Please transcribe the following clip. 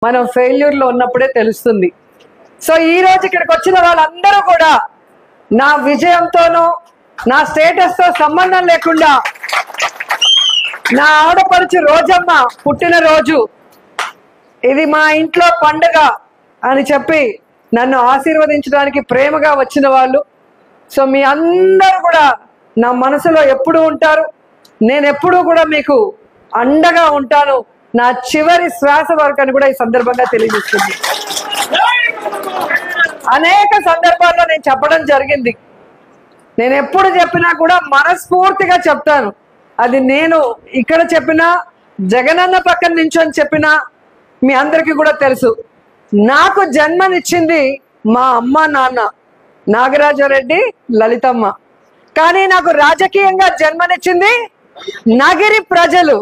మనం ఫెయిల్యూర్లో ఉన్నప్పుడే తెలుస్తుంది. సో ఈ రోజు ఇక్కడికి వచ్చిన వాళ్ళందరూ కూడా నా విజయంతోనో నా స్టేటస్తో సంబంధం లేకుండా నా ఆడపడుచు రోజమ్మ పుట్టినరోజు ఇది మా ఇంట్లో పండుగ అని చెప్పి నన్ను ఆశీర్వదించడానికి ప్రేమగా వచ్చిన వాళ్ళు. సో మీ అందరూ కూడా నా మనసులో ఎప్పుడూ ఉంటారు. నేను ఎప్పుడూ కూడా మీకు అండగా ఉంటాను నా చివరి శ్వాస వరకు అని కూడా ఈ సందర్భంగా తెలియజేస్తుంది. అనేక సందర్భాల్లో నేను చెప్పడం జరిగింది. నేను ఎప్పుడు చెప్పినా కూడా మనస్ఫూర్తిగా చెప్తాను. అది నేను ఇక్కడ చెప్పినా జగనన్న పక్కన నించొని చెప్పినా మీ అందరికీ కూడా తెలుసు. నాకు జన్మనిచ్చింది మా అమ్మ నాన్న నాగరాజరెడ్డి లలితమ్మ. కానీ నాకు రాజకీయంగా జన్మనిచ్చింది నగిరి ప్రజలు.